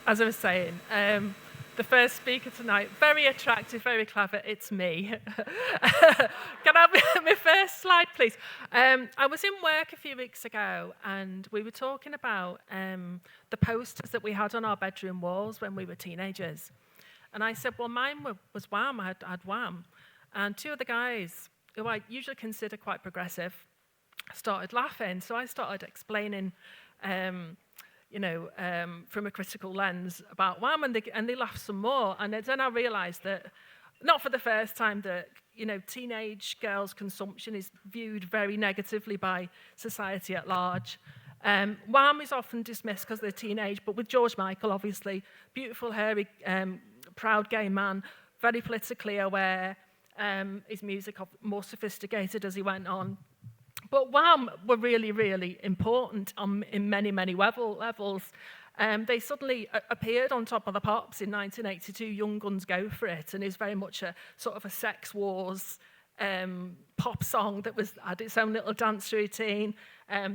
as I was saying, the first speaker tonight, very attractive, very clever, it's me. Can I have my first slide, please? I was in work a few weeks ago, and we were talking about the posters that we had on our bedroom walls when we were teenagers. And I said, well, mine was Wham, I had Wham. And two of the guys, who I usually consider quite progressive, started laughing. So I started explaining from a critical lens about Wham, and they laughed some more. And then I realised that, not for the first time, that teenage girls' consumption is viewed very negatively by society at large. Wham is often dismissed because they're teenage, but with George Michael, obviously, beautiful, hairy, proud gay man, very politically aware, his music more sophisticated as he went on. But Wham were really, really important in many, many levels. They suddenly appeared on Top of the Pops in 1982, Young Guns Go For It, and is very much a sort of a sex wars pop song that had its own little dance routine.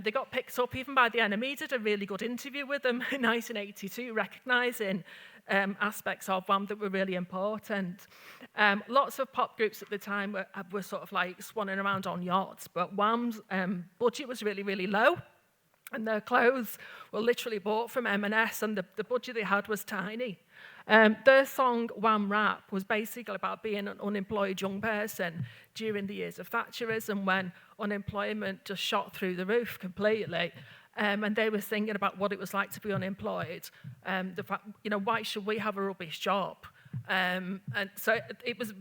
They got picked up even by the NME, did a really good interview with them in 1982, recognising aspects of Wham that were really important. Lots of pop groups at the time were sort of like swanning around on yachts, but Wham's budget was really, really low, and their clothes were literally bought from M&S, and the budget they had was tiny. Their song Wham Rap was basically about being an unemployed young person during the years of Thatcherism, when unemployment just shot through the roof completely. And they were thinking about what it was like to be unemployed. The fact, why should we have a rubbish job? And so it was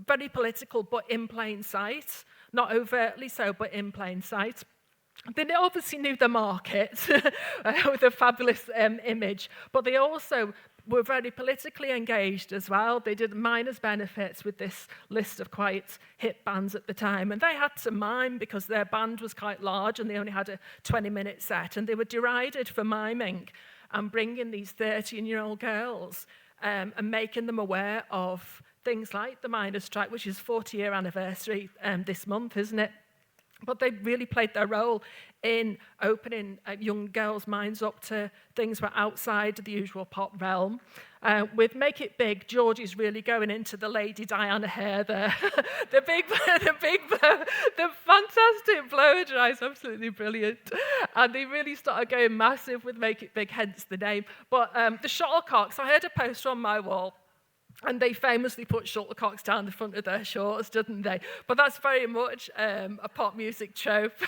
very political, but in plain sight. Not overtly so, but in plain sight. They obviously knew the market with a fabulous image, but they also were very politically engaged as well. They did miners' benefits with this list of quite hit bands at the time, and they had to mime because their band was quite large and they only had a 20-minute set, and they were derided for miming and bringing these 13-year-old girls and making them aware of things like the miners' strike, which is 40-year anniversary this month, isn't it? But they really played their role in opening young girls' minds up to things that were outside the usual pop realm. With Make It Big, George is really going into the Lady Diana hair there. the fantastic blow dry is absolutely brilliant. And they really started going massive with Make It Big, hence the name. But the shuttlecocks, I heard a poster on my wall, and they famously put shuttlecocks down the front of their shorts, didn't they? But that's very much a pop music trope,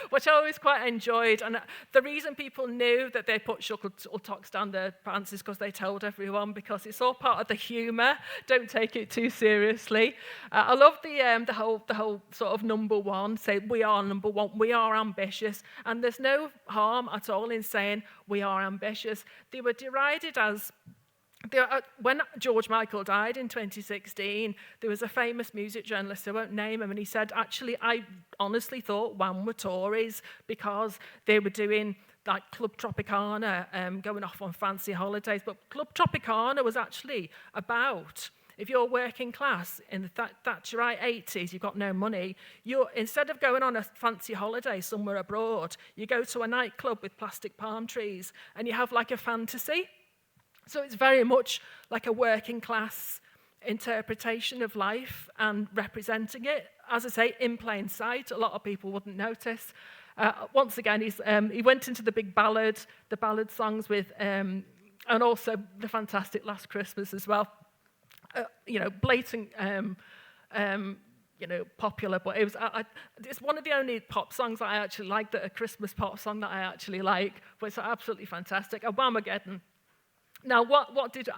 which I always quite enjoyed. And the reason people knew that they put shuttlecocks down their pants is because they told everyone, because it's all part of the humour. Don't take it too seriously. I love the whole sort of number one, say we are number one, we are ambitious. And there's no harm at all in saying we are ambitious. They were derided as... When George Michael died in 2016, there was a famous music journalist, I won't name him, and he said, actually, I honestly thought Wham were Tories because they were doing like Club Tropicana, going off on fancy holidays. But Club Tropicana was actually about, if you're working class in the Thatcherite 80s, you've got no money, instead of going on a fancy holiday somewhere abroad, you go to a nightclub with plastic palm trees and you have like a fantasy. So it's very much like a working class interpretation of life and representing it. As I say, in plain sight, a lot of people wouldn't notice. Once again, he went into the ballad songs with, and also the fantastic Last Christmas as well. Blatant, popular, but it's one of the only pop songs that I actually like, that a Christmas pop song that I actually like, but it's absolutely fantastic. Whamageddon. Now, what did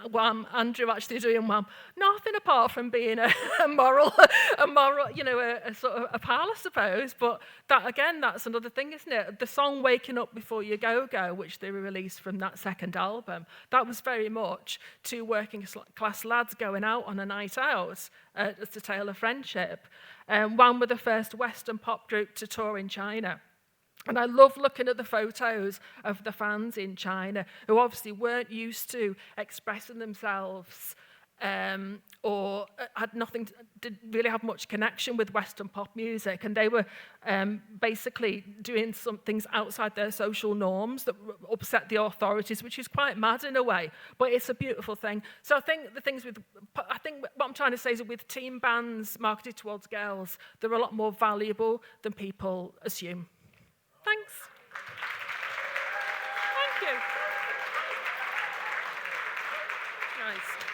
Andrew actually do in Wham? Nothing apart from being a moral, a sort of a pal, I suppose. But that's another thing, isn't it? The song "Waking Up Before You Go Go," which they released from that second album, that was very much two working class lads going out on a night out. It's a tale of friendship. Wham were the first Western pop group to tour in China. And I love looking at the photos of the fans in China who obviously weren't used to expressing themselves or had nothing, didn't really have much connection with Western pop music, and they were basically doing some things outside their social norms that upset the authorities, which is quite mad in a way, but it's a beautiful thing. So I think what I'm trying to say is that with teen bands marketed towards girls, they're a lot more valuable than people assume. Thanks. Thank you. Nice.